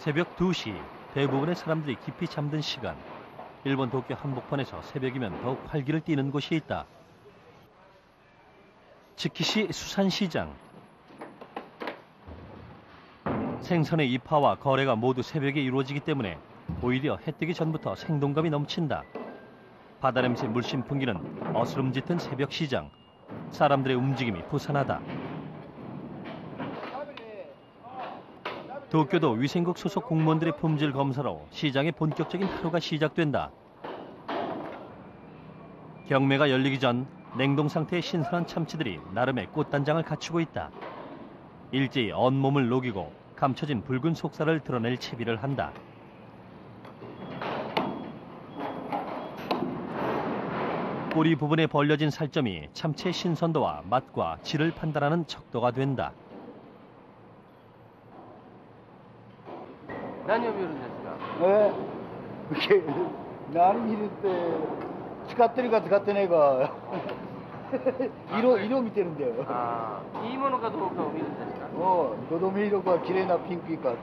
새벽 2시, 대부분의 사람들이 깊이 잠든 시간. 일본 도쿄 한복판에서 새벽이면 더욱 활기를 띠는 곳이 있다. 츠키시 수산시장. 생선의 입하와 거래가 모두 새벽에 이루어지기 때문에 오히려 해 뜨기 전부터 생동감이 넘친다. 바다 냄새 물씬 풍기는 어스름짓한 새벽 시장. 사람들의 움직임이 부산하다. 도쿄도 위생국 소속 공무원들의 품질 검사로 시장의 본격적인 하루가 시작된다. 경매가 열리기 전 냉동 상태의 신선한 참치들이 나름의 꽃단장을 갖추고 있다. 일제히 온몸을 녹이고 감춰진 붉은 속살을 드러낼 채비를 한다. 꼬리 부분에 벌려진 살점이 참치의 신선도와 맛과 질을 판단하는 척도가 된다. 何を見るんですか？何見るって使ってるか使ってないか色見てるんだよ。いいものかどうかを見るんですか？どどめ色か綺麗なピンクか。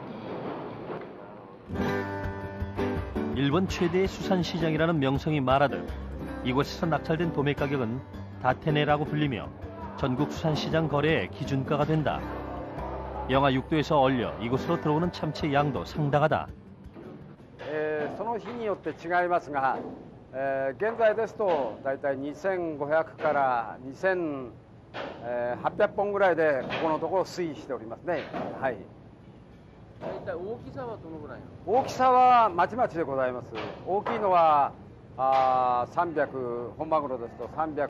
일본 최대의 수산시장이라는 명성이 말하듯 이곳에서 낙찰된 도매 가격은 다테네라고 불리며 전국 수산시장 거래의 기준가가 된다. 영하 6도에서 얼려 이곳으로 들어오는 참치의 양도 상당하다. その日によって違いますが、現在ですとだいたい2500から2800本ぐらいでここのところ推移しておりますね。はい。大体大きさはどのぐらいの？大きさはまちまちでございます。大きいのは300、本マグロですと300、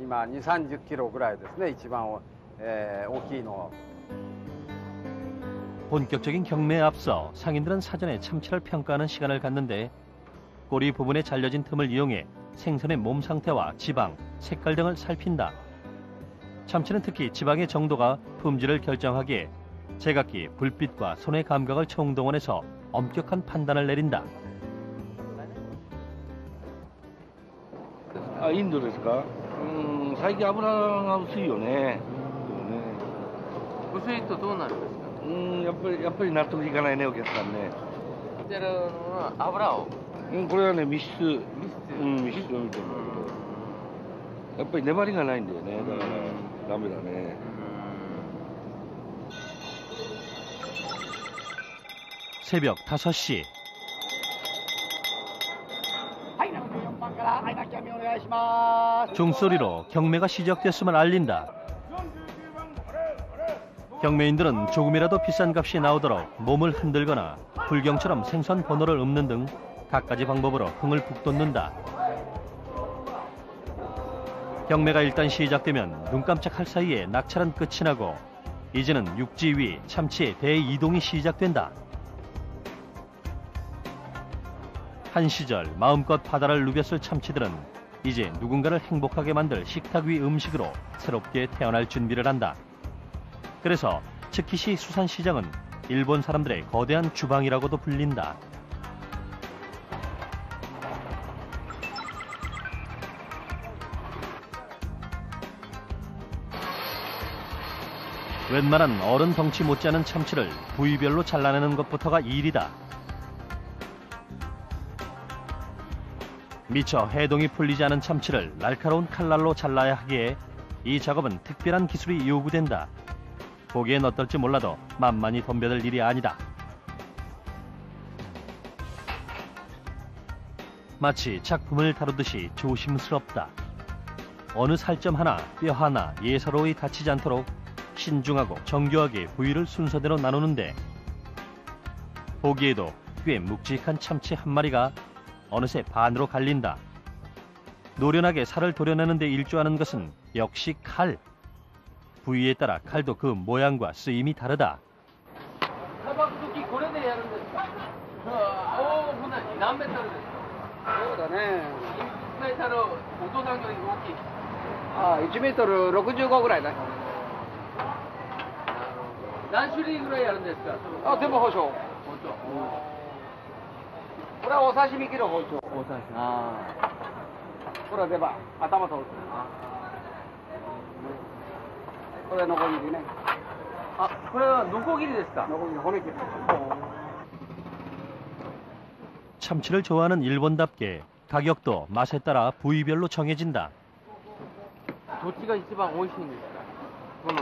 今2、30キロぐらいですね。一番、大きいの。 본격적인 경매에 앞서 상인들은 사전에 참치를 평가하는 시간을 갖는데 꼬리 부분에 잘려진 틈을 이용해 생선의 몸 상태와 지방, 색깔 등을 살핀다. 참치는 특히 지방의 정도가 품질을 결정하기에 제각기 불빛과 손의 감각을 총동원해서 엄격한 판단을 내린다. インドですか？最近油が薄いよね。薄いとどうなるんですか？やっぱり納得いかないね、お客さんね。見てるのは油を。これはね、密室を見てるんだけど、やっぱり粘りがないんだよね。だからダメだね。새벽 5시. 종소리로 경매가 시작됐음을 알린다. 경매인들은 조금이라도 비싼 값이 나오도록 몸을 흔들거나 불경처럼 생선 번호를 읊는 등 갖가지 방법으로 흥을 북돋는다. 경매가 일단 시작되면 눈 깜짝할 사이에 낙찰은 끝이 나고 이제는 육지 위 참치의 대이동이 시작된다. 한 시절 마음껏 바다를 누볐을 참치들은 이제 누군가를 행복하게 만들 식탁 위 음식으로 새롭게 태어날 준비를 한다. 그래서 츠키시 수산시장은 일본 사람들의 거대한 주방이라고도 불린다. 웬만한 어른 덩치 못지않은 참치를 부위별로 잘라내는 것부터가 일이다. 미처 해동이 풀리지 않은 참치를 날카로운 칼날로 잘라야 하기에 이 작업은 특별한 기술이 요구된다. 보기엔 어떨지 몰라도 만만히 덤벼들 일이 아니다. 마치 작품을 다루듯이 조심스럽다. 어느 살점 하나, 뼈 하나 예사로이 다치지 않도록 신중하고 정교하게 부위를 순서대로 나누는데 보기에도 꽤 묵직한 참치 한 마리가 어느새 반으로 갈린다. 노련하게 살을 도려내는 데 일조하는 것은 역시 칼. 부위에 따라 칼도 그 모양과 쓰임이 다르다.何メートルですか？そうだね。1メートル、お父さんより大きい。1メートル65ぐらいだ。何種類ぐらいあるんですか？全部包丁。包丁。これはお刺身切る包丁。お刺身。これは出刃、頭取る。これはノコギリね。あ、これはノコギリですか？ 참치를 좋아하는 일본답게 가격도 맛에 따라 부위별로 정해진다. どっちが一番美味しいんですか？この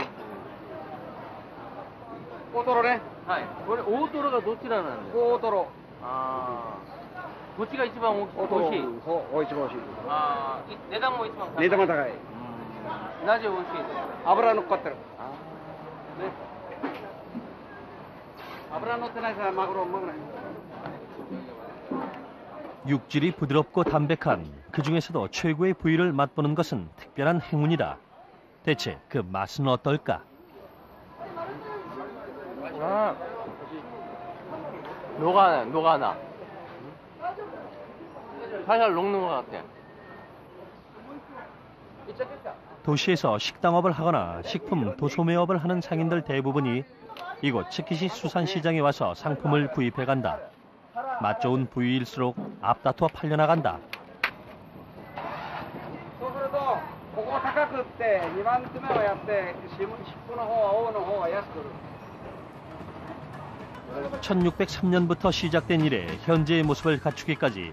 大トロね。はい。これ大トロがどちらなんですか？大トロ。ああ。どっちが一番美味しい？そう、一番美味しい。ああ、値段も一番高い。値段も高い。なぜ美味しいですか？油乗っかってる。ね。油乗ってないからマグロうまくない。 육질이 부드럽고 담백한 그 중에서도 최고의 부위를 맛보는 것은 특별한 행운이다. 대체 그 맛은 어떨까? 아, 녹아나. 살살 녹는 것 같아. 도시에서 식당업을 하거나 식품 도소매업을 하는 상인들 대부분이 이곳 츠키시 수산시장에 와서 상품을 구입해간다. 맛 좋은 부위일수록 앞다투어 팔려나간다. そうすると、ここ高くって2番詰めをやって、尻尾の方は尾の方は安く売る。 1603년부터 시작된 일에 현재의 모습을 갖추기까지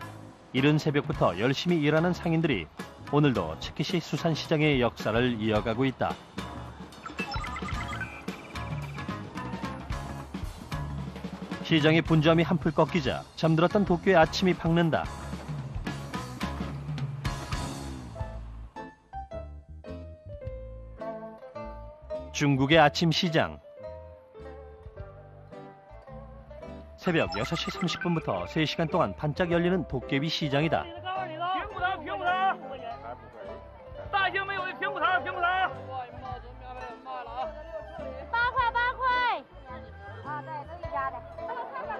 이른 새벽부터 열심히 일하는 상인들이 오늘도 츠키시 수산시장의 역사를 이어가고 있다. 시장의 분주함이 한풀 꺾이자 잠들었던 도쿄의 아침이 밝는다. 중국의 아침 시장. 새벽 6시 30분부터 3시간 동안 반짝 열리는 도깨비 시장이다.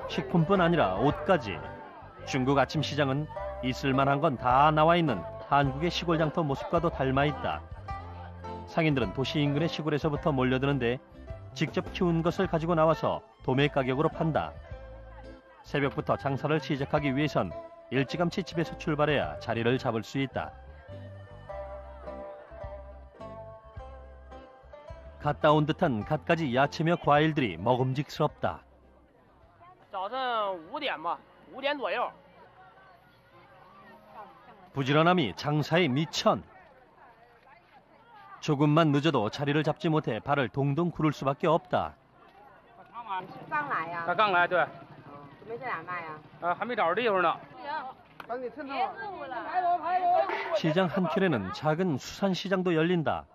식품뿐 아니라 옷까지. 중국 아침 시장은 있을만한 건 다 나와 있는 한국의 시골 장터 모습과도 닮아 있다. 상인들은 도시 인근의 시골에서부터 몰려드는데 직접 키운 것을 가지고 나와서 도매 가격으로 판다. 새벽부터 장사를 시작하기 위해선 일찌감치 집에서 출발해야 자리를 잡을 수 있다. 갓 따온 듯한 갖가지 야채며 과일들이 먹음직스럽다. 早晨5点吧，5点左右。 부지런함이 장사의 미천. 조금만 늦어도 자리를 잡지 못해 발을 동동 구를 수밖에 없다. 刚来呀？他刚来，对。准备在哪卖呀？还没找着地方呢。 시장 한켠에는 작은 수산시장도 열린다.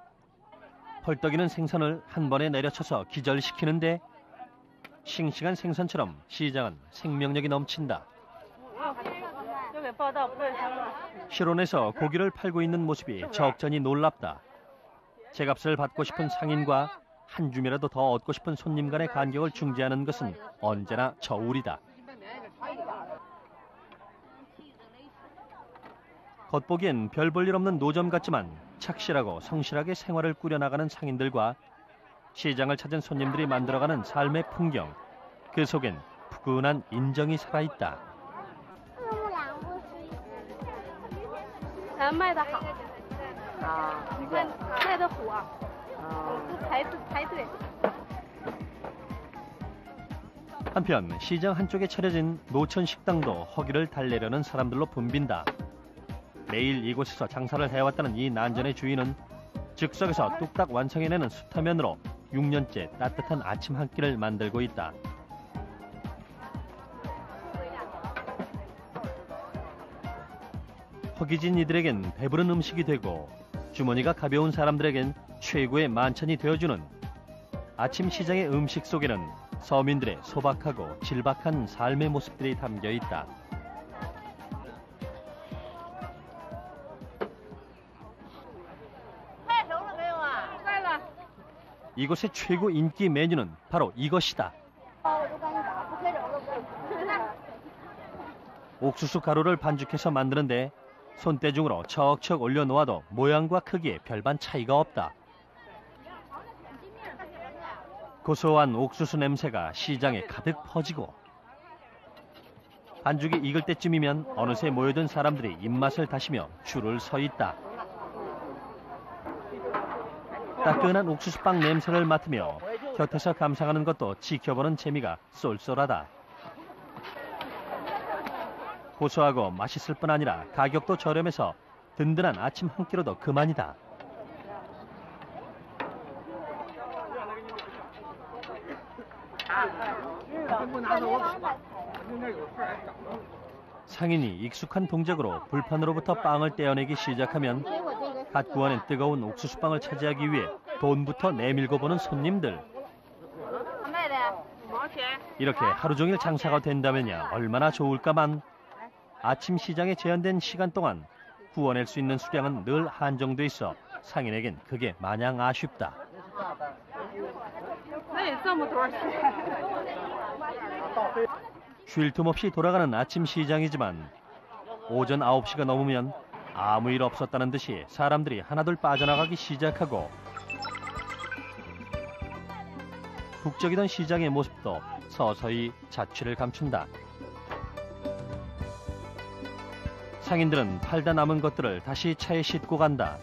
헐떡이는 생선을 한 번에 내려쳐서 기절시키는데 싱싱한 생선처럼 시장은 생명력이 넘친다. 실온에서 고기를 팔고 있는 모습이 적잖이 놀랍다. 제값을 받고 싶은 상인과 한 줌이라도 더 얻고 싶은 손님 간의 간격을 중재하는 것은 언제나 저울이다. 겉보기엔 별 볼 일 없는 노점 같지만 착실하고 성실하게 생활을 꾸려나가는 상인들과 시장을 찾은 손님들이 만들어가는 삶의 풍경. 그 속엔 푸근한 인정이 살아있다. 卖得好啊，卖得火啊，排队。 한편 시장 한쪽에 차려진 노천 식당도 허기를 달래려는 사람들로 붐빈다. 매일 이곳에서 장사를 해왔다는 이 난전의 주인은 즉석에서 뚝딱 완성해내는 수타면으로 6년째 따뜻한 아침 한 끼를 만들고 있다. 허기진 이들에겐 배부른 음식이 되고 주머니가 가벼운 사람들에겐 최고의 만찬이 되어주는 아침 시장의 음식 속에는 서민들의 소박하고 질박한 삶의 모습들이 담겨 있다. 이곳의 최고 인기 메뉴는 바로 이것이다. 옥수수 가루를 반죽해서 만드는데 손대중으로 척척 올려놓아도 모양과 크기에 별반 차이가 없다. 고소한 옥수수 냄새가 시장에 가득 퍼지고 반죽이 익을 때쯤이면 어느새 모여든 사람들이 입맛을 다시며 줄을 서 있다. 따끈한 옥수수빵 냄새를 맡으며 곁에서 감상하는 것도 지켜보는 재미가 쏠쏠하다. 고소하고 맛있을 뿐 아니라 가격도 저렴해서 든든한 아침 한 끼로도 그만이다. 상인이 익숙한 동작으로 불판으로부터 빵을 떼어내기 시작하면 갓 구워낸 뜨거운 옥수수빵을 차지하기 위해 돈부터 내밀고 보는 손님들. 이렇게 하루 종일 장사가 된다면야 얼마나 좋을까만 아침 시장에 제한된 시간 동안 구워낼 수 있는 수량은 늘 한정돼 있어 상인에겐 그게 마냥 아쉽다. 쉴 틈 없이 돌아가는 아침 시장이지만 오전 9시가 넘으면 아무 일 없었다는 듯이 사람들이 하나둘 빠져나가기 시작하고 북적이던 시장의 모습도 서서히 자취를 감춘다. 상인들은 팔다 남은 것들을 다시 차에 싣고 간다.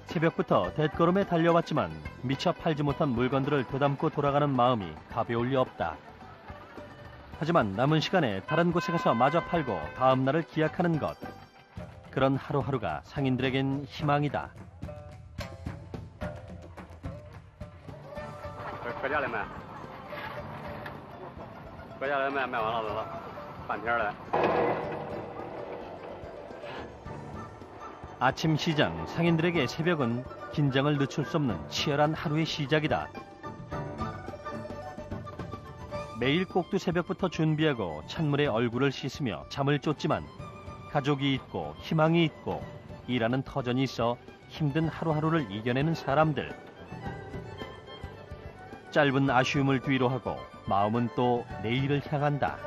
새벽부터 뎃걸음에 달려왔지만 미처 팔지 못한 물건들을 되담고 돌아가는 마음이 가벼울 리 없다. 하지만 남은 시간에 다른 곳에 가서 마저 팔고 다음 날을 기약하는 것. 그런 하루하루가 상인들에겐 희망이다. 아침 시장 상인들에게 새벽은 긴장을 늦출 수 없는 치열한 하루의 시작이다. 매일 꼭두 새벽부터 준비하고 찬물에 얼굴을 씻으며 잠을 쫓지만 가족이 있고 희망이 있고 일하는 터전이 있어 힘든 하루하루를 이겨내는 사람들. 짧은 아쉬움을 뒤로 하고 마음은 또 내일을 향한다.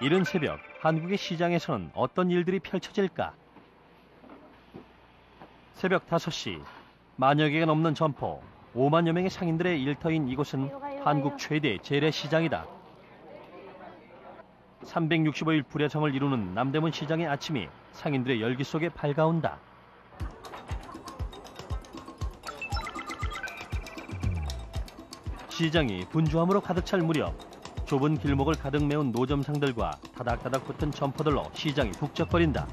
이른 새벽 한국의 시장에서는 어떤 일들이 펼쳐질까? 새벽 5시 만여 개가 넘는 점포, 5만여 명의 상인들의 일터인 이곳은 한국 최대 재래시장이다. 365일 불야성을 이루는 남대문 시장의 아침이 상인들의 열기 속에 밝아온다. 시장이 분주함으로 가득 찰 무렵 좁은 길목을 가득 메운 노점상들과 다닥다닥 붙은 점포들로 시장이 북적거린다.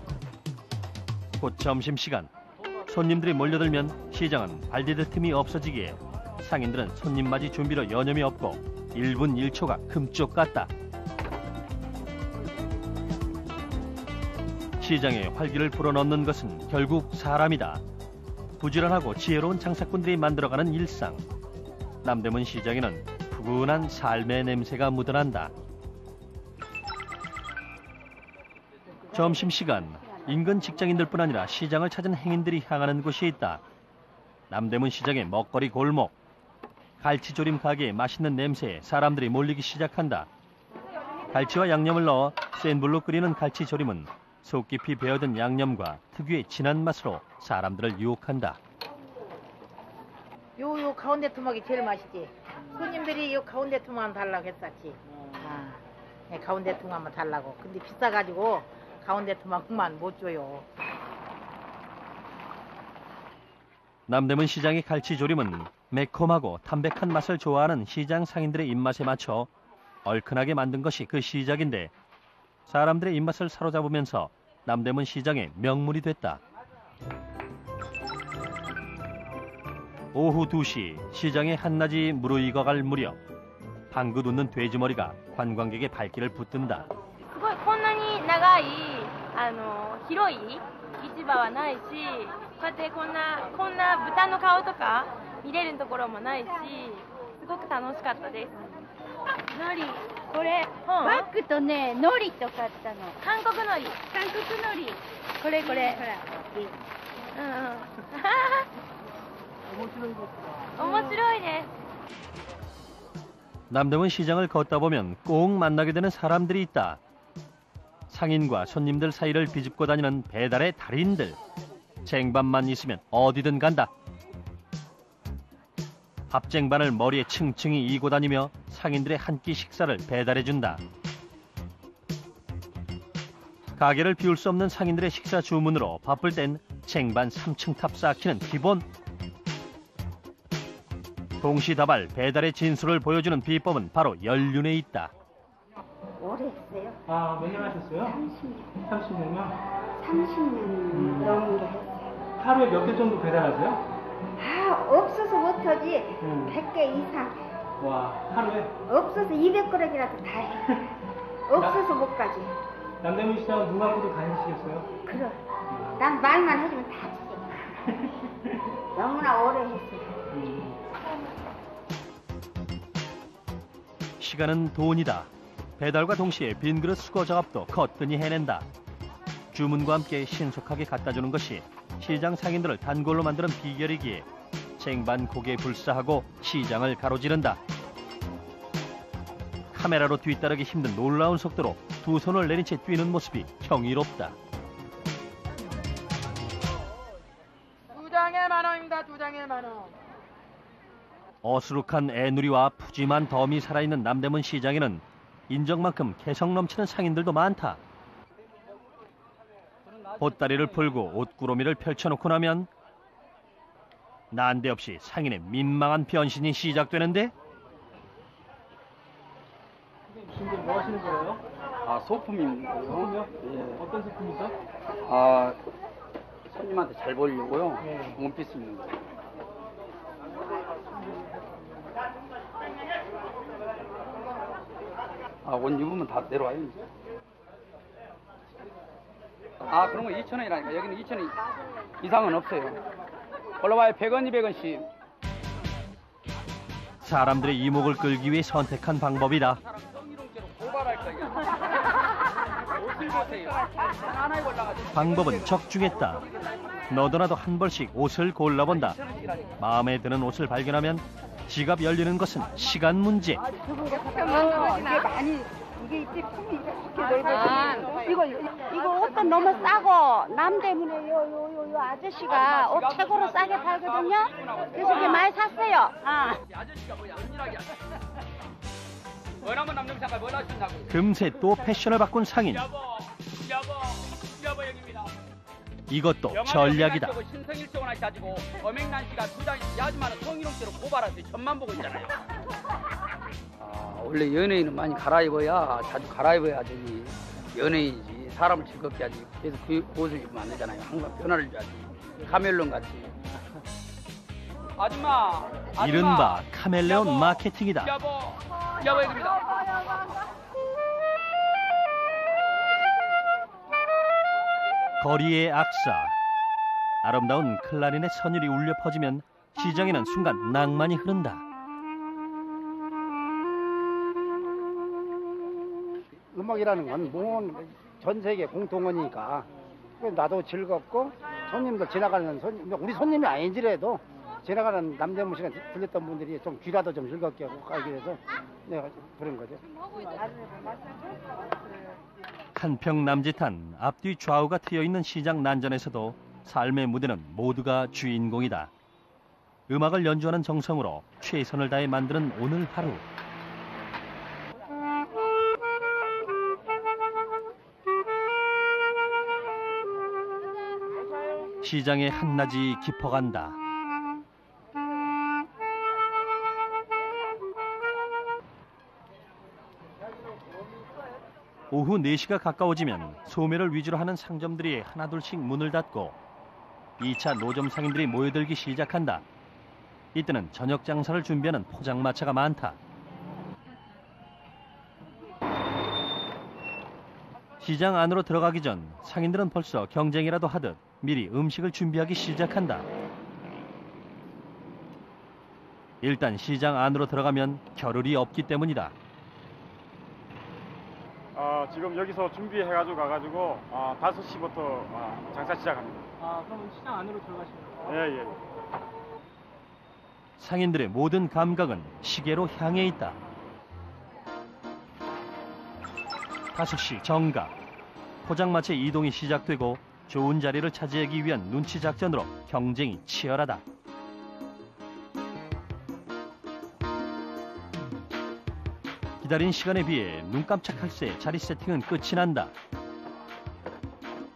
곧 점심시간, 손님들이 몰려들면 시장은 발디딜 틈이 없어지기에 상인들은 손님 맞이 준비로 여념이 없고 1분 1초가 금쪽 같다. 시장에 활기를 불어넣는 것은 결국 사람이다. 부지런하고 지혜로운 장사꾼들이 만들어가는 일상. 남대문 시장에는 푸근한 삶의 냄새가 묻어난다. 점심시간, 인근 직장인들뿐 아니라 시장을 찾은 행인들이 향하는 곳이 있다. 남대문 시장의 먹거리 골목. 갈치조림 가게의 맛있는 냄새에 사람들이 몰리기 시작한다. 갈치와 양념을 넣어 센 불로 끓이는 갈치조림은 속 깊이 배어든 양념과 특유의 진한 맛으로 사람들을 유혹한다. 요 가운데 토막이 제일 맛있지. 손님들이 요 가운데 토막만 달라고 했었지. 가운데 토막만 달라고. 근데 비싸가지고 가운데 토막만 못 줘요. 남대문 시장의 갈치조림은 매콤하고 담백한 맛을 좋아하는 시장 상인들의 입맛에 맞춰 얼큰하게 만든 것이 그 시작인데 사람들의 입맛을 사로잡으면서 남대문 시장의 명물이 됐다. 오후 2시 시장의 한낮이 무르익어갈 무렵 방긋 웃는 돼지머리가 관광객의 발길을 붙든다. こんなに長い広い市場はないし、こうやってこんな豚の顔とか見れるところもないし、すごく楽しかったです。海苔これバッグとね海苔と買ったの。韓国海苔。これほら。面白いです。 남대문 시장을 걷다 보면 꼭 만나게 되는 사람들이 있다. 상인과 손님들 사이를 비집고 다니는 배달의 달인들. 쟁반만 있으면 어디든 간다. 밥쟁반을 머리에 층층이 이고 다니며 상인들의 한 끼 식사를 배달해준다. 가게를 비울 수 없는 상인들의 식사 주문으로 바쁠 땐 쟁반 3층 탑 쌓기는 기본. 동시다발 배달의 진수를 보여주는 비법은 바로 연륜에 있다. 오래 했어요. 아, 몇 년 하셨어요? 30년. 30년요? 30년 넘게 했어요. 하루에 몇 개 정도 배달하세요? 아, 없어서 못하지. 100개 이상. 와, 하루에? 없어서 200그릇이라도 다 해. 없어서 못 가지. 남대문 시장은 눈 감고도 다니시겠어요? 그래. 난 말만 해주면 다 주지. 너무나 오래 했어요. 시간은 돈이다. 배달과 동시에 빈그릇 수거 작업도 거뜬히 해낸다. 주문과 함께 신속하게 갖다주는 것이 시장 상인들을 단골로 만드는 비결이기에 쟁반 고개 불사하고 시장을 가로지른다. 카메라로 뒤따르기 힘든 놀라운 속도로 두 손을 내린 채 뛰는 모습이 경이롭다. 2장에 10,000원입니다. 2장에 10,000원. 어수룩한 애누리와 푸짐한 덤이 살아있는 남대문 시장에는 인정만큼 개성 넘치는 상인들도 많다. 보따리를 풀고 옷구러미를 펼쳐놓고 나면 난데없이 상인의 민망한 변신이 시작되는데, 지금 뭐 하시는 거예요? 아, 소품입니다. 소품이요? 예. 어떤 소품이죠? 아, 손님한테 잘 보이려고요. 네. 원피스 입는 거. 아, 옷 입으면 다 내려와요, 이제. 아, 그런 거 2,000원이라니까. 여기는 2,000원 이상은 없어요. 올라와요. 100원, 200원씩. 사람들의 이목을 끌기 위해 선택한 방법이다. 방법은 적중했다. 너도나도 한 벌씩 옷을 골라본다. 마음에 드는 옷을 발견하면 지갑 열리는 것은 시간 문제. 이게 품이 이렇게 넓어져. 이거 옷도 너무 싸고 남대문에 요 아저씨가 옷 최고로 싸게 팔거든요. 그래서 이게 많이 샀어요. 아. 금세 또 패션을 바꾼 상인. 이것도 전략이다. 신성일정원 하셔가지고 엄행난 씨가 두장 야지마는 성희롱죄로 고발하세요. 전만 보고 있잖아요. 아, 원래 연예인은 많이 갈아입어야 자주 갈아입어야지 연예인이지. 사람을 즐겁게 하지. 그래서 그 옷을 입으면 안 되잖아요. 항상 변화를 줘야지. 카멜론 같이. 아줌마. 이른바 카멜레온 마케팅이다. 여보 여기입니다. 거리의 악사. 아름다운 클라린의 선율이 울려 퍼지면 시장에는 순간 낭만이 흐른다. 음악이라는 건 전 세계 공통어니까 나도 즐겁고 손님들 지나가는 우리 손님이 아닌지라도 지나가는 남대문 시간 들렸던 분들이 좀 귀라도 좀 즐겁게 하고 가게 돼서 내가 그런 거죠. 한평 남짓한 앞뒤 좌우가 트여있는 시장 난전에서도 삶의 무대는 모두가 주인공이다. 음악을 연주하는 정성으로 최선을 다해 만드는 오늘 하루. 시장의 한낮이 깊어간다. 오후 4시가 가까워지면 소매를 위주로 하는 상점들이 하나둘씩 문을 닫고 2차 노점 상인들이 모여들기 시작한다. 이때는 저녁 장사를 준비하는 포장마차가 많다. 시장 안으로 들어가기 전 상인들은 벌써 경쟁이라도 하듯 미리 음식을 준비하기 시작한다. 일단 시장 안으로 들어가면 겨를이 없기 때문이다. 지금 여기서 준비해가지고 가가지고 5시부터 장사 시작합니다. 아, 그럼 시장 안으로 들어가시는 거예요? 예. 상인들의 모든 감각은 시계로 향해 있다. 5시 정각. 포장마차 이동이 시작되고 좋은 자리를 차지하기 위한 눈치 작전으로 경쟁이 치열하다. 기다린 시간에 비해 눈 깜짝할 새 자리 세팅은 끝이 난다.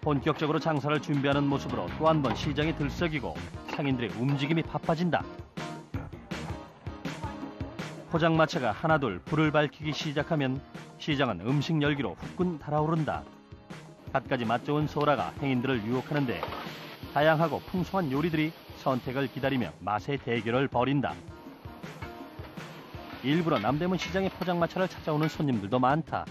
본격적으로 장사를 준비하는 모습으로 또 한 번 시장에 들썩이고 상인들의 움직임이 바빠진다. 포장마차가 하나둘 불을 밝히기 시작하면 시장은 음식 열기로 후끈 달아오른다. 갖가지 맛 좋은 소라가 행인들을 유혹하는데 다양하고 풍성한 요리들이 선택을 기다리며 맛의 대결을 벌인다. 일부러 남대문 시장의 포장마차를 찾아오는 손님들도 많다.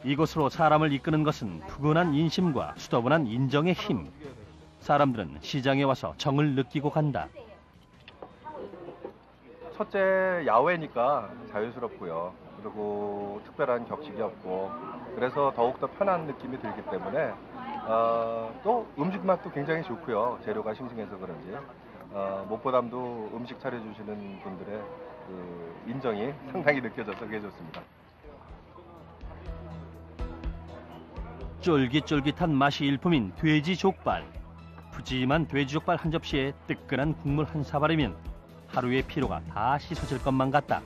이곳으로 사람을 이끄는 것은 푸근한 인심과 수더분한 인정의 힘. 사람들은 시장에 와서 정을 느끼고 간다. 첫째 야외니까 자유스럽고요. 그리고 특별한 격식이 없고 그래서 더욱더 편한 느낌이 들기 때문에 또 음식 맛도 굉장히 좋고요. 재료가 싱싱해서 그런지 무엇보다도 음식 차려주시는 분들의 그 인정이 상당히 느껴져서 그게 좋습니다. 쫄깃쫄깃한 맛이 일품인 돼지 족발. 푸짐한 돼지 족발 한 접시에 뜨끈한 국물 한 사발이면 하루의 피로가 다 씻어질 것만 같다.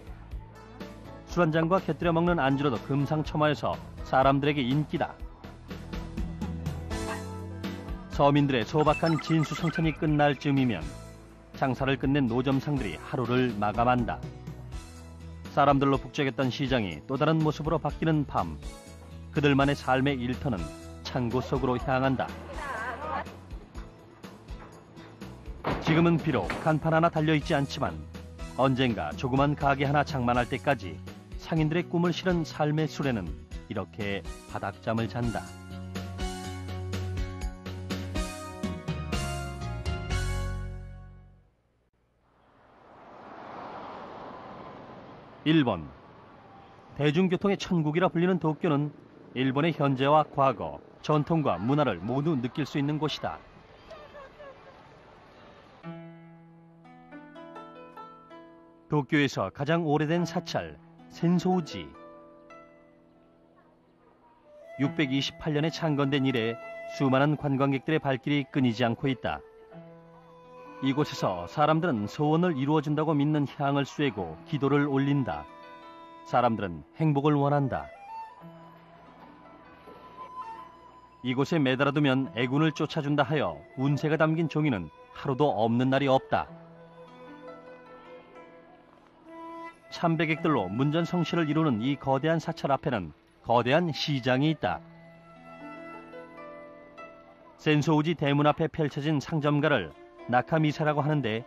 술 한 잔과 곁들여 먹는 안주로도 금상첨화여서 사람들에게 인기다. 서민들의 소박한 진수성찬이 끝날 즈음이면 장사를 끝낸 노점상들이 하루를 마감한다. 사람들로 북적였던 시장이 또 다른 모습으로 바뀌는 밤. 그들만의 삶의 일터는 창고 속으로 향한다. 지금은 비록 간판 하나 달려있지 않지만 언젠가 조그만 가게 하나 장만할 때까지 상인들의 꿈을 실은 삶의 수레는 이렇게 바닥잠을 잔다. 일본. 대중교통의 천국이라 불리는 도쿄는 일본의 현재와 과거, 전통과 문화를 모두 느낄 수 있는 곳이다. 도쿄에서 가장 오래된 사찰, 센소우지. 628년에 창건된 이래 수많은 관광객들의 발길이 끊이지 않고 있다. 이곳에서 사람들은 소원을 이루어준다고 믿는 향을 쐬고 기도를 올린다. 사람들은 행복을 원한다. 이곳에 매달아두면 애군을 쫓아준다 하여 운세가 담긴 종이는 하루도 없는 날이 없다. 참배객들로 문전성시를 이루는 이 거대한 사찰 앞에는 거대한 시장이 있다. 센소우지 대문 앞에 펼쳐진 상점가를 나카미사라고 하는데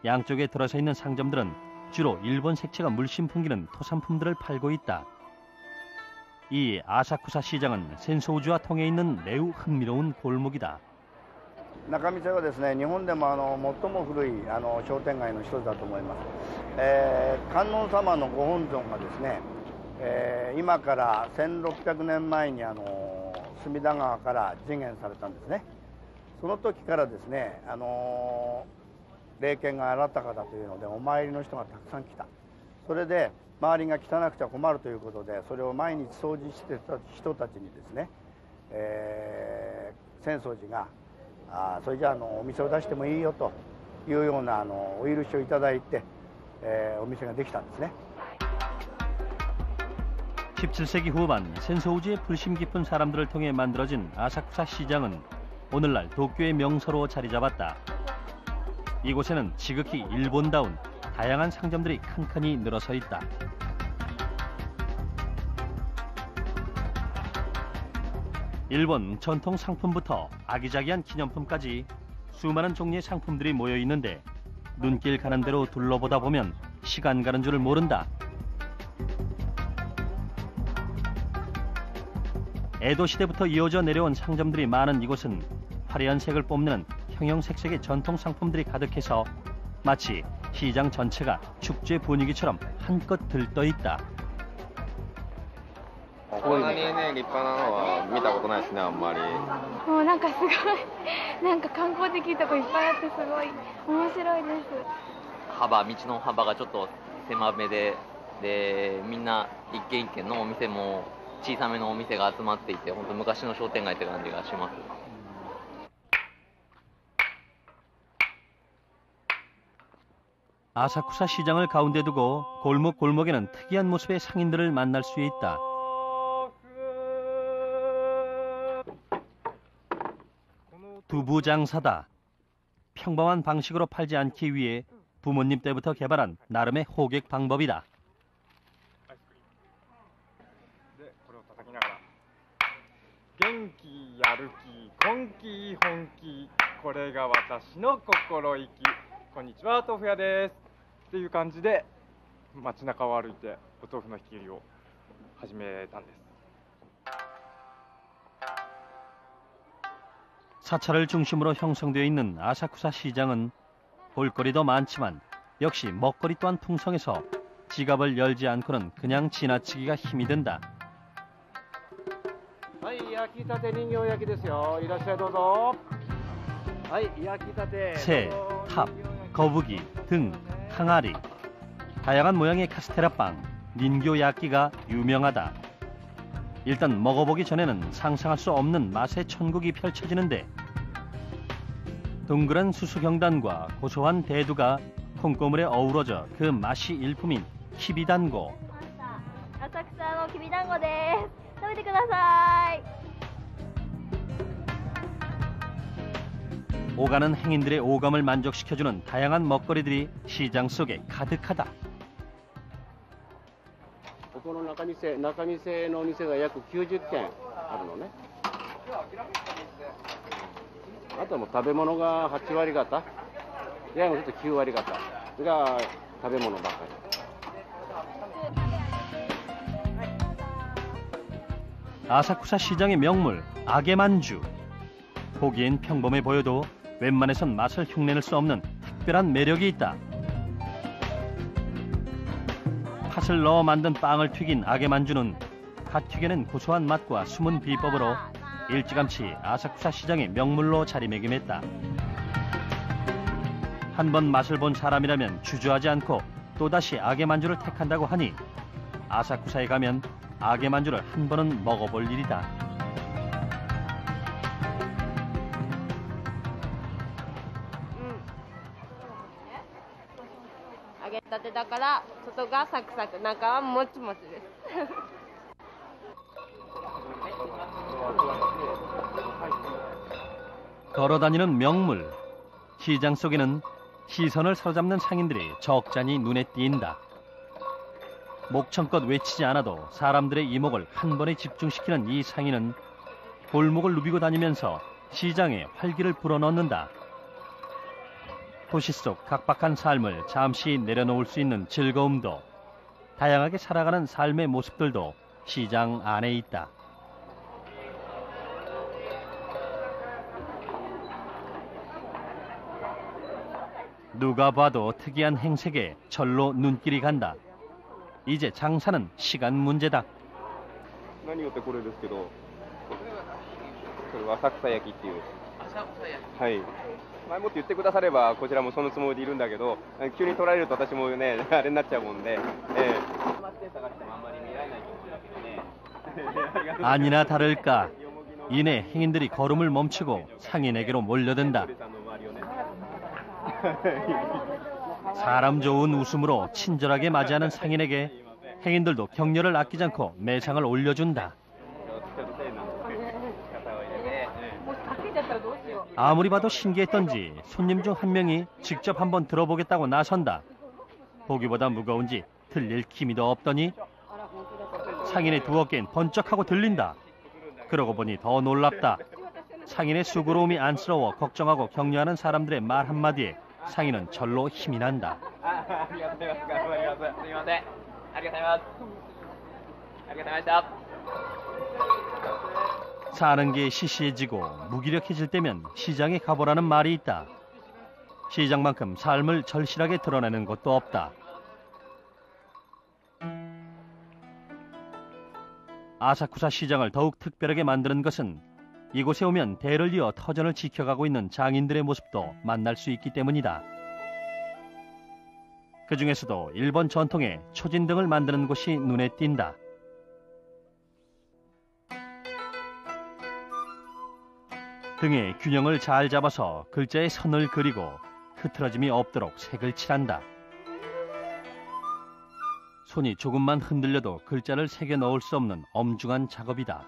양쪽에 들어서 있는 상점들은 주로 일본 색채가 물씬 풍기는 토산품들을 팔고 있다. 이 아사쿠사 시장은 센소우지와 통해 있는 매우 흥미로운 골목이다. 中見世はですね、日本でも最も古い商店街の一つだと思います。観音様のご本尊がですね、今から1600年前に隅田川から次元されたんですね。その時からですね、霊験があらたかだというのでお参りの人がたくさん来た。それで周りが汚くちゃ困るということで、それを毎日掃除してた人たちにですね、浅草寺がそれじゃあお店を出してもいいよというようなお許しをいただいて、お店ができたんですね。 17세기 후반 센소우지의 불심 깊은 사람들을 통해 만들어진 아사쿠사 시장은 오늘날 도쿄의 명소로 자리 잡았다. 이곳에는 지극히 일본다운 다양한 상점들이 칸칸이 늘어서 있다. 일본 전통 상품부터 아기자기한 기념품까지 수많은 종류의 상품들이 모여 있는데 눈길 가는 대로 둘러보다 보면 시간 가는 줄을 모른다. 에도 시대부터 이어져 내려온 상점들이 많은 이곳은 화려한 색을 뽐내는 형형색색의 전통 상품들이 가득해서 마치 시장 전체가 축제 분위기처럼 한껏 들떠 있다. こんなにね立派なのは見たことないですねあんまり。もうなんかすごいなんか観光的なとこいっぱいあってすごい面白いです。道の幅がちょっと狭めで、みんな一軒一軒のお店も小さめのお店が集まっていて、本当昔の商店街って感じがします。 아사쿠사 시장을 가운데 두고 골목골목에는 특이한 모습의 상인들을 만날 수 있다. 두부 장사다. 평범한 방식으로 팔지 않기 위해 부모님 때부터 개발한 나름의 호객 방법이다. でこれを叩きながら元気やる気根気本気これが私の心意気こんにちは豆腐屋ですっていう感じで街中を歩いてお豆腐の引き売りを始めたんです。 사찰을 중심으로 형성되어 있는 아사쿠사 시장은 볼거리도 많지만 역시 먹거리 또한 풍성해서 지갑을 열지 않고는 그냥 지나치기가 힘이 든다. はい焼きたて人形焼きですよいらっしゃいどうぞはい焼きたて 새, 탑, 거북이, 등, 항아리 다양한 모양의 카스테라빵, 닌교야끼가 유명하다. 일단 먹어보기 전에는 상상할 수 없는 맛의 천국이 펼쳐지는데 동그란 수수경단과 고소한 대두가 콩고물에 어우러져 그 맛이 일품인 키비단고. 浅草のきびだんごです。食べてください。 오가는 행인들의 오감을 만족시켜주는 다양한 먹거리들이 시장 속에 가득하다. ここの仲見世のお店が約90軒あるのね。あとはもう食べ物が8割方、いやもうちょっと9割方が食べ物ばかり。 아사쿠사 시장의 명물 아게만주. 보기엔 평범해 보여도 웬만해선 맛을 흉내낼 수 없는 특별한 매력이 있다. 팥을 넣어 만든 빵을 튀긴 아게만주는 갓 튀겨낸 고소한 맛과 숨은 비법으로 일찌감치 아사쿠사 시장의 명물로 자리매김했다. 한번 맛을 본 사람이라면 주저하지 않고 또다시 아게만주를 택한다고 하니 아사쿠사에 가면 아게만주를 한 번은 먹어볼 일이다. 揚げたてだから外がサクサク中はもちもちです。 걸어다니는 명물. 시장 속에는 시선을 사로잡는 상인들이 적잖이 눈에 띈다. 목청껏 외치지 않아도 사람들의 이목을 한 번에 집중시키는 이 상인은 골목을 누비고 다니면서 시장에 활기를 불어넣는다. 도시 속 각박한 삶을 잠시 내려놓을 수 있는 즐거움도 다양하게 살아가는 삶의 모습들도 시장 안에 있다. 누가 봐도 특이한 행색에 절로 눈길이 간다. 이제 장사는 시간 문제다. 何をってこれですけど、それは浅草焼きっていう。浅草焼き。はい。前もって言ってくださればこちらもそのつもりでいるんだけど、急に取られると私もねあれになっちゃうもんで。아니나 다를까 이내 행인들이 걸음을 멈추고 상인에게로 몰려든다. 사람 좋은 웃음으로 친절하게 맞이하는 상인에게 행인들도 격려를 아끼지 않고 매상을 올려준다. 아무리 봐도 신기했던지 손님 중 한 명이 직접 한번 들어보겠다고 나선다. 보기보다 무거운지 들릴 기미도 없더니 상인의 두 어깨엔 번쩍하고 들린다. 그러고 보니 더 놀랍다. 상인의 수고로움이 안쓰러워 걱정하고 격려하는 사람들의 말 한마디에 상인은 절로 힘이 난다. 사는 게 시시해지고 무기력해질 때면 시장에 가보라는 말이 있다. 시장만큼 삶을 절실하게 드러내는 곳도 없다. 아사쿠사 시장을 더욱 특별하게 만드는 것은 이곳에 오면 대를 이어 터전을 지켜가고 있는 장인들의 모습도 만날 수 있기 때문이다. 그 중에서도 일본 전통의 초진등을 만드는 곳이 눈에 띈다. 등의 균형을 잘 잡아서 글자의 선을 그리고 흐트러짐이 없도록 색을 칠한다. 손이 조금만 흔들려도 글자를 새겨 넣을 수 없는 엄중한 작업이다.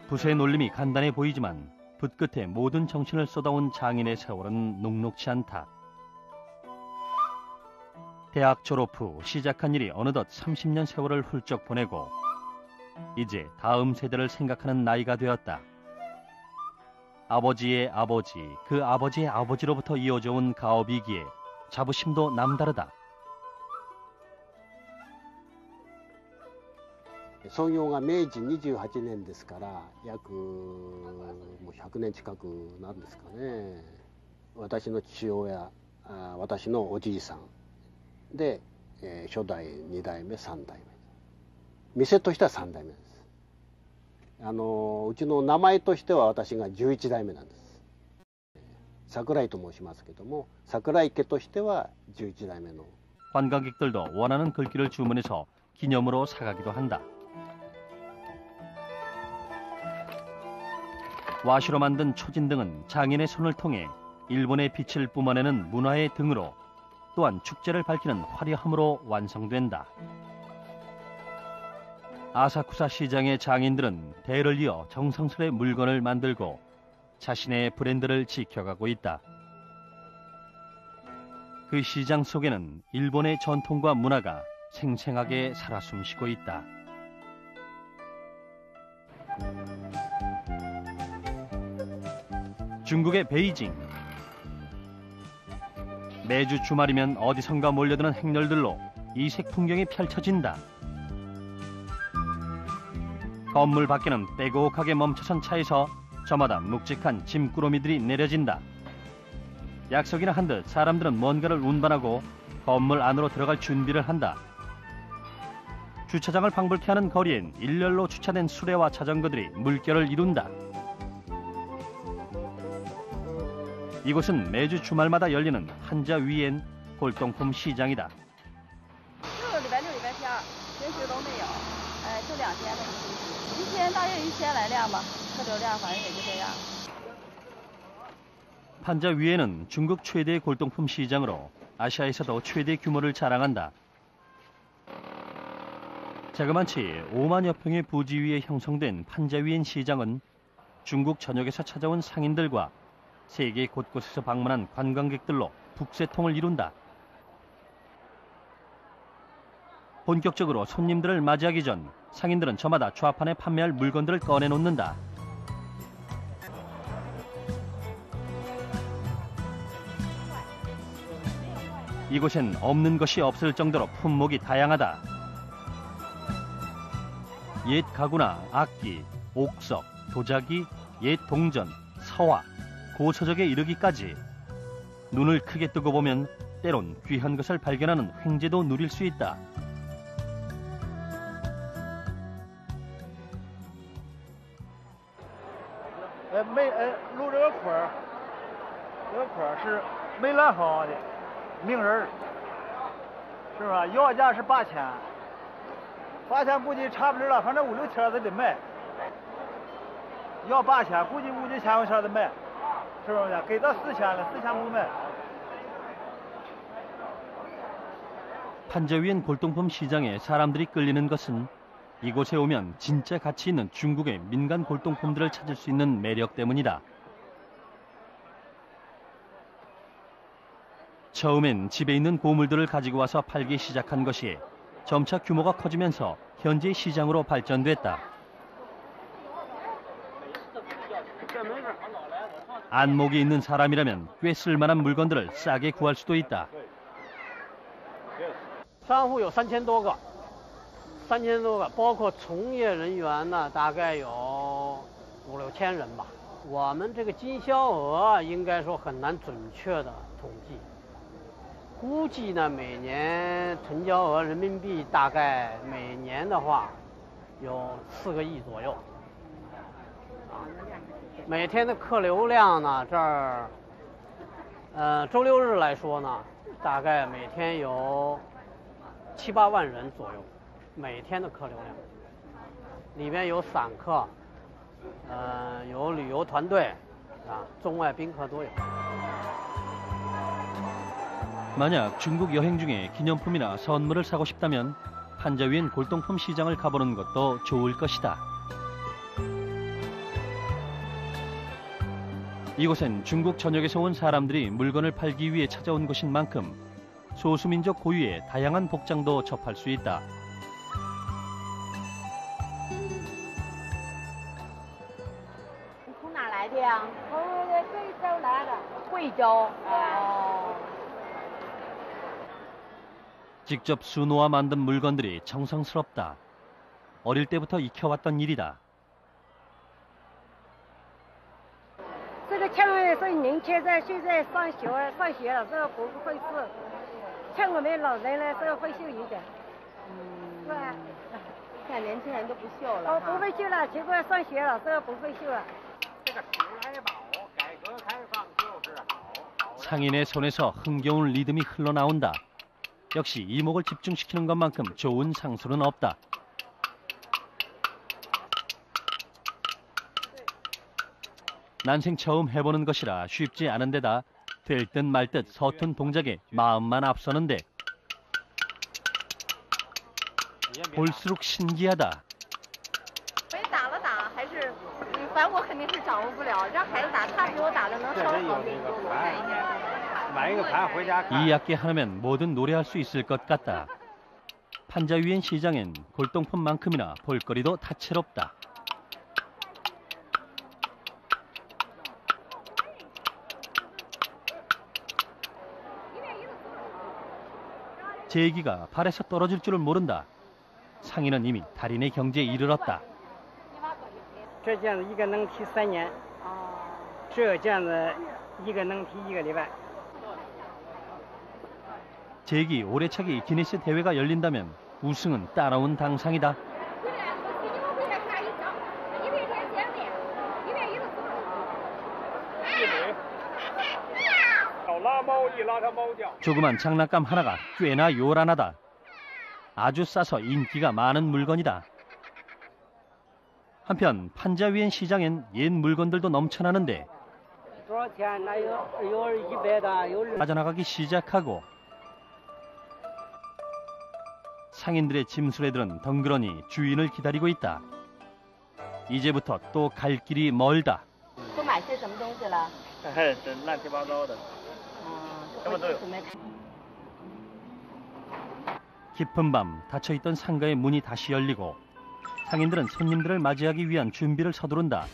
붓의 놀림이 간단해 보이지만 붓 끝에 모든 정신을 쏟아온 장인의 세월은 녹록지 않다. 대학 졸업 후 시작한 일이 어느덧 30년 세월을 훌쩍 보내고 이제 다음 세대를 생각하는 나이가 되었다. 아버지의 아버지, 그 아버지의 아버지로부터 이어져 온 가업이기에 자부심도 남다르다. 創業が明治28年ですから約もう100年近くなんですかね。私の父親、私のおじいさんで、初代2代目3代目、店としては3代目です。うちの名前としては私が11代目なんです。桜井と申しますけども、桜井家としては11代目の。 관광객들도 원하는 글귀를 주문해서 기념으로 사가기도 한다. 와시로 만든 초진등은 장인의 손을 통해 일본의 빛을 뿜어내는 문화의 등으로 또한 축제를 밝히는 화려함으로 완성된다. 아사쿠사 시장의 장인들은 대를 이어 정성스레 물건을 만들고 자신의 브랜드를 지켜가고 있다. 그 시장 속에는 일본의 전통과 문화가 생생하게 살아 숨쉬고 있다. 중국의 베이징. 매주 주말이면 어디선가 몰려드는 행렬들로 이색 풍경이 펼쳐진다. 건물 밖에는 빼곡하게 멈춰선 차에서 저마다 묵직한 짐꾸러미들이 내려진다. 약속이나 한 듯 사람들은 뭔가를 운반하고 건물 안으로 들어갈 준비를 한다. 주차장을 방불케 하는 거리엔 일렬로 주차된 수레와 자전거들이 물결을 이룬다. 이곳은 매주 주말마다 열리는 한자 위엔 골동품 시장이다. 就礼拜六、礼拜天，平时都没有，就2天了，一天大约1000来辆吧，客流量反正也就这样。 판자 위에는 중국 최대 골동품 시장으로 아시아에서도 최대 규모를 자랑한다. 자그만치 5만여 평의 부지 위에 형성된 판자위엔 시장은 중국 전역에서 찾아온 상인들과 세계 곳곳에서 방문한 관광객들로 북새통을 이룬다. 본격적으로 손님들을 맞이하기 전 상인들은 저마다 좌판에 판매할 물건들을 꺼내놓는다. 이곳엔 없는 것이 없을 정도로 품목이 다양하다. 옛 가구나 악기, 옥석, 도자기, 옛 동전, 서화, 고서적에 이르기까지 눈을 크게 뜨고 보면 때론 귀한 것을 발견하는 횡재도 누릴 수 있다.梅兰坊的名人，是吧？要价是8000， 8000估计差不多了，反正5、6天子得卖。要8000，估计5、6千块钱的卖，是不是？给到4000了，4000不卖。 판자 위엔 골동품 시장에 사람들이 끌리는 것은 이곳에 오면 진짜 가치 있는 중국의 민간 골동품들을 찾을 수 있는 매력 때문이다. 처음엔 집에 있는 고물들을 가지고 와서 팔기 시작한 것이 점차 규모가 커지면서 현재 시장으로 발전됐다. 안목이 있는 사람이라면 꽤 쓸만한 물건들을 싸게 구할 수도 있다. 商户有3000多个，3000多个，包括从业人员呢，大概有5、6千人吧。我们这个经销额应该说很难准确的统计，估计呢每年成交额人民币大概每年的话有4个亿左右。每天的客流量呢，这儿，周6日来说呢，大概每天有7、8万人左右，每天的客流量，里面有散客，有旅游团队，中外宾客都有。 만약 중국 여행 중에 기념품이나 선물을 사고 싶다면 판자 위엔 골동품 시장을 가보는 것도 좋을 것이다. 이곳엔 중국 전역에서 온 사람들이 물건을 팔기 위해 찾아온 곳인 만큼 소수민족 고유의 다양한 복장도 접할 수 있다. 직접 수놓아 만든 물건들이 정성스럽다. 어릴 때부터 익혀왔던 일이다. 这个枪是年轻人现在上学了，这个不会事。像我们老人呢，这个会绣一点，是吧？现在年轻人都不绣了。哦，不会绣了，结果上学了，这个不会绣了。 상인의 손에서 흥겨운 리듬이 흘러나온다. 역시 이목을 집중시키는 것만큼 좋은 상술은 없다. 난생 처음 해보는 것이라 쉽지 않은 데다 될 듯 말 듯 서툰 동작에 마음만 앞서는데 볼수록 신기하다. 反正我肯定是掌握不了，让孩子打，他比我打的能稍微好一点。 이 악기 하나면 뭐든 노래할 수 있을 것 같다. 판자 위엔 시장엔 골동품만큼이나 볼거리도 다채롭다. 제기가 발에서 떨어질 줄을 모른다. 상인은 이미 달인의 경지에 이르렀다. 这件子一个能提3年，这件子一个能提1个礼拜。 제기 오래차기 기네스 대회가 열린다면 우승은 따라온 당상이다. 조그만 장난감 하나가 꽤나 요란하다. 아주 싸서 인기가 많은 물건이다. 한편 판자 위엔 시장엔 옛 물건들도 넘쳐나는데 빠져나가기 시작하고 상인들의 짐수레들은 덩그러니 주인을 기다리고 있다. 이제부터 또 갈 길이 멀다. 都买些什么东西了？这乱七八糟的，什么都有。 깊은 밤 닫혀있던 상가의 문이 다시 열리고 상인들은 손님들을 맞이하기 위한 준비를 서두른다.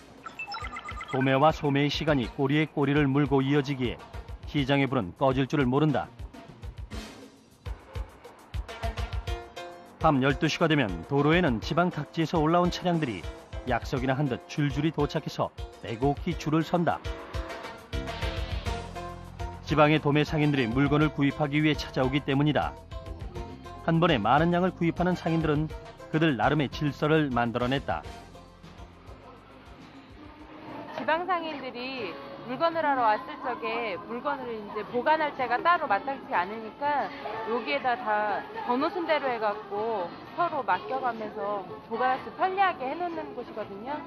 도매와 소매의 시간이 꼬리에 꼬리를 물고 이어지기에 시장의 불은 꺼질 줄을 모른다. 밤 12시가 되면 도로에는 지방 각지에서 올라온 차량들이 약속이나 한 듯 줄줄이 도착해서 빼곡히 줄을 선다. 지방의 도매 상인들이 물건을 구입하기 위해 찾아오기 때문이다. 한 번에 많은 양을 구입하는 상인들은 그들 나름의 질서를 만들어냈다. 지방 상인들이 물건을 하러 왔을 적에 물건을 이제 보관할 때가 따로 마땅치 않으니까 여기에다 다 번호 순대로 해갖고 서로 맡겨가면서 보관할 수 편리하게 해놓는 곳이거든요.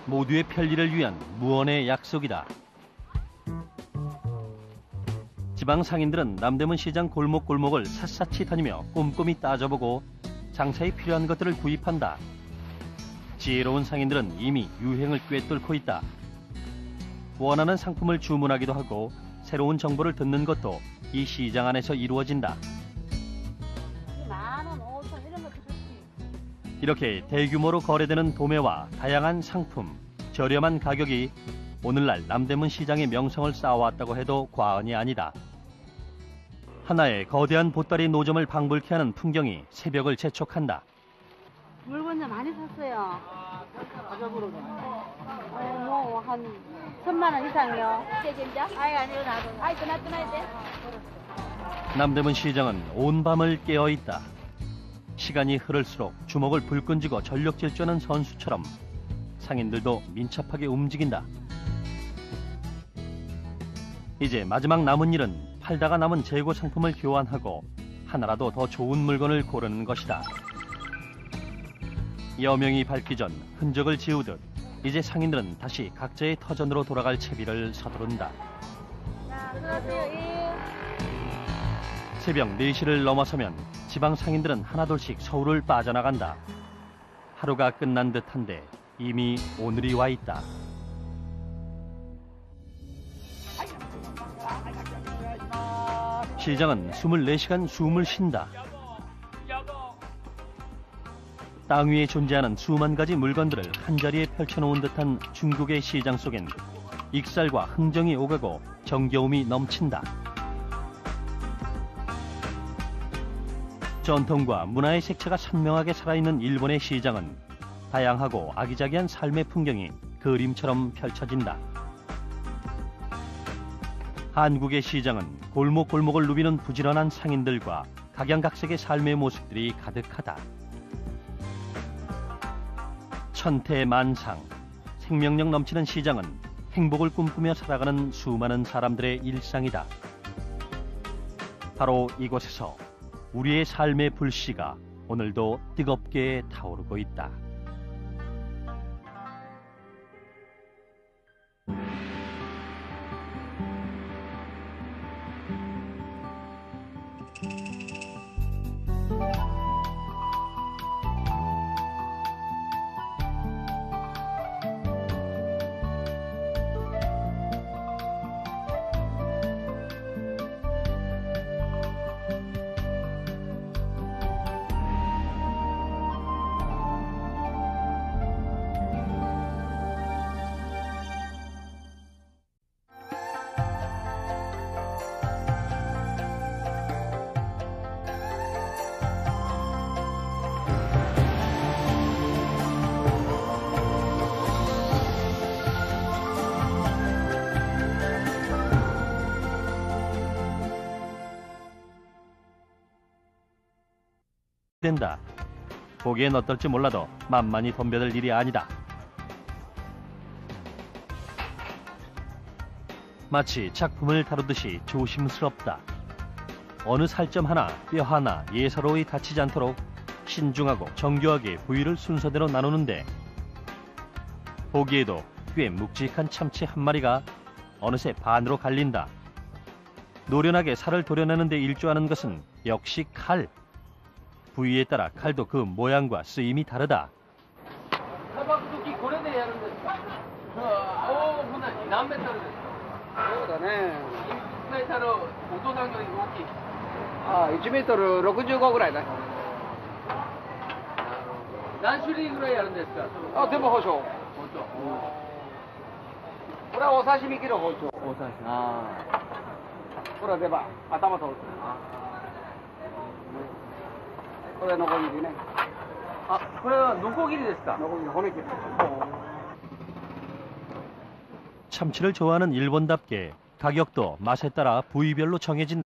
모두의 편리를 위한 무언의 약속이다. 지방 상인들은 남대문 시장 골목골목을 샅샅이 다니며 꼼꼼히 따져보고 장사에 필요한 것들을 구입한다. 지혜로운 상인들은 이미 유행을 꿰뚫고 있다. 원하는 상품을 주문하기도 하고 새로운 정보를 듣는 것도 이 시장 안에서 이루어진다. 이렇게 대규모로 거래되는 도매와 다양한 상품, 저렴한 가격이 오늘날 남대문 시장의 명성을 쌓아왔다고 해도 과언이 아니다. 하나의 거대한 보따리 노점을 방불케 하는 풍경이 새벽을 재촉한다. 물건 좀 많이 샀어요. 가격으로도. 뭐 한 1,000만 원 이상이요. 아니요, 나도. 끊어야 돼. 남대문 시장은 온 밤을 깨어 있다. 시간이 흐를수록 주먹을 불끈 쥐고 전력 질주하는 선수처럼 상인들도 민첩하게 움직인다. 이제 마지막 남은 일은 팔다가 남은 재고 상품을 교환하고 하나라도 더 좋은 물건을 고르는 것이다. 여명이 밝기 전 흔적을 지우듯 이제 상인들은 다시 각자의 터전으로 돌아갈 채비를 서두른다. 새벽 4시를 넘어서면 지방 상인들은 하나둘씩 서울을 빠져나간다. 하루가 끝난 듯한데 이미 오늘이 와 있다. 시장은 24시간 숨을 쉰다. 땅 위에 존재하는 수만 가지 물건들을 한자리에 펼쳐놓은 듯한 중국의 시장 속엔 익살과 흥정이 오가고 정겨움이 넘친다. 전통과 문화의 색채가 선명하게 살아있는 일본의 시장은 다양하고 아기자기한 삶의 풍경이 그림처럼 펼쳐진다. 한국의 시장은 골목골목을 누비는 부지런한 상인들과 각양각색의 삶의 모습들이 가득하다. 천태만상, 생명력 넘치는 시장은 행복을 꿈꾸며 살아가는 수많은 사람들의 일상이다. 바로 이곳에서 우리의 삶의 불씨가 오늘도 뜨겁게 타오르고 있다. 된다. 보기엔 어떨지 몰라도 만만히 덤벼들 일이 아니다. 마치 작품을 다루듯이 조심스럽다. 어느 살점 하나, 뼈 하나 예사로이 다치지 않도록 신중하고 정교하게 부위를 순서대로 나누는데 보기에도 꽤 묵직한 참치 한 마리가 어느새 반으로 갈린다. 노련하게 살을 도려내는 데 일조하는 것은 역시 칼. 부위에 따라 칼도 그 모양과 쓰임이 다르다. 아, 1m 65ぐらいだ。何種類ぐらいやるんですか？あ、全部包丁。これはお刺身機の包丁。お刺身。ああ。これは出刃、頭取る。これはノコギリね。あ、これはノコギリですか？ノコギリ、骨切り。 참치를 좋아하는 일본답게 가격도 맛에 따라 부위별로 정해진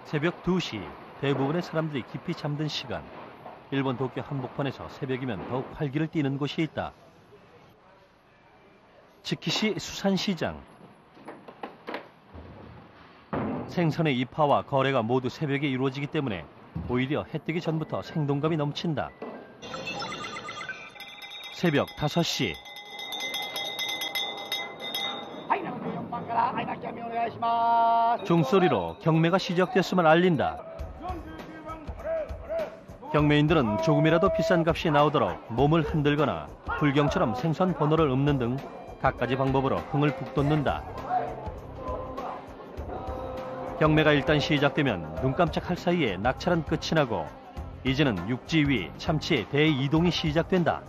새벽 2시, 대부분의 사람들이 깊이 잠든 시간. 일본 도쿄 한복판에서 새벽이면 더욱 활기를 띠는 곳이 있다. 츠키시 수산시장. 생선의 입하와 거래가 모두 새벽에 이루어지기 때문에 오히려 해 뜨기 전부터 생동감이 넘친다. 새벽 5시. 종소리로 경매가 시작됐음을 알린다. 경매인들은 조금이라도 비싼 값이 나오도록 몸을 흔들거나 불경처럼 생선 번호를 읊는 등 갖가지 방법으로 흥을 북돋는다. 경매가 일단 시작되면 눈 깜짝할 사이에 낙찰은 끝이 나고 이제는 육지 위 참치의 대이동이 시작된다.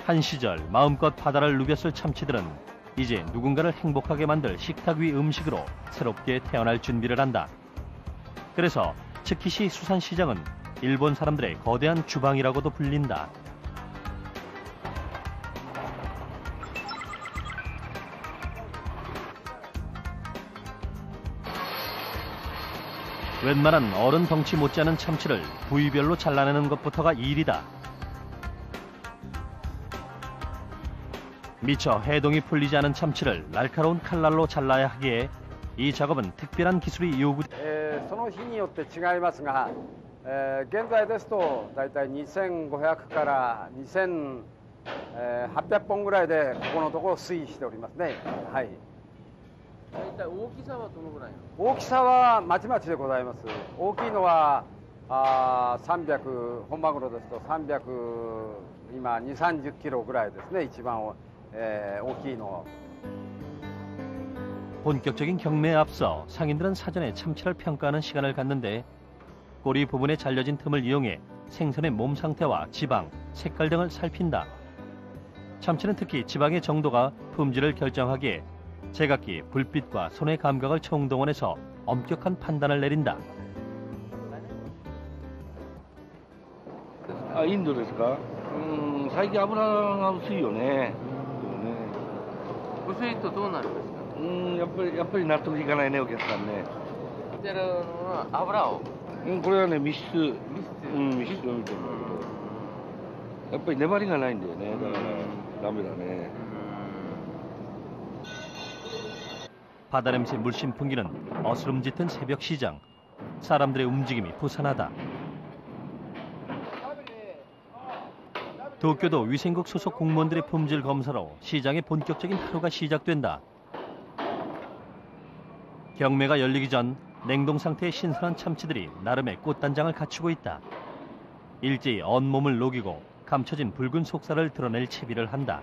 한 시절 마음껏 바다를 누볐을 참치들은 이제 누군가를 행복하게 만들 식탁 위 음식으로 새롭게 태어날 준비를 한다. 그래서 츠키시 수산시장은 일본 사람들의 거대한 주방이라고도 불린다. 웬만한 어른 덩치 못지않은 참치를 부위별로 잘라내는 것부터가 일이다. 미처 해동이 풀리지 않은 참치를 날카로운 칼날로 잘라야 하기에 이 작업은 특별한 기술이 요구. その日によって違いますが、現在ですとだいたい2500から2800本ぐらいでここのところ推移しておりますね。はい。大体大きさはどのぐらい？大きさはまちまちでございます。大きいのは300、本マグロですと300、今2、30キロぐらいですね。一番大きいの。 본격적인 경매에 앞서 상인들은 사전에 참치를 평가하는 시간을 갖는데 꼬리 부분에 잘려진 틈을 이용해 생선의 몸 상태와 지방, 색깔 등을 살핀다. 참치는 특히 지방의 정도가 품질을 결정하기에 제각기 불빛과 손의 감각을 총동원해서 엄격한 판단을 내린다. インドですか？最近油が薄いよね。薄いとどうなるんですか？やっぱり納得いかないね、お客さんね。見てるのは油を。これはね、密室を見てるんだけど、やっぱり粘りがないんだよね。だからダメだね。 바다 냄새 물씬 풍기는 어스름 짙은 새벽 시장. 사람들의 움직임이 부산하다. 도쿄도 위생국 소속 공무원들의 품질 검사로 시장의 본격적인 하루가 시작된다. 경매가 열리기 전 냉동 상태의 신선한 참치들이 나름의 꽃단장을 갖추고 있다. 일제히 온몸을 녹이고 감춰진 붉은 속살을 드러낼 채비를 한다.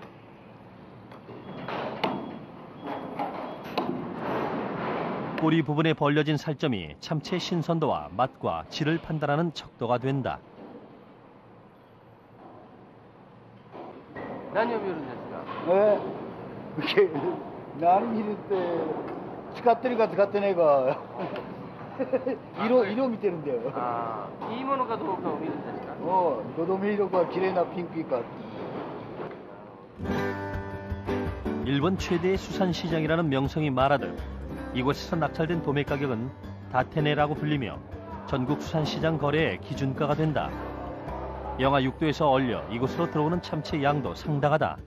꼬리 부분에 벌려진 살점이 참치의 신선도와 맛과 질을 판단하는 척도가 된다. 何を見るんですか？何見るって使ってるか使ってないか色見てるんだよ。いいものかどうかを見るんですか？どどめ色か綺麗なピンクか。 일본 최대의 수산시장이라는 명성이 말하듯 이곳에서 낙찰된 도매 가격은 다테네라고 불리며 전국 수산시장 거래의 기준가가 된다. 영하 6도에서 얼려 이곳으로 들어오는 참치의 양도 상당하다.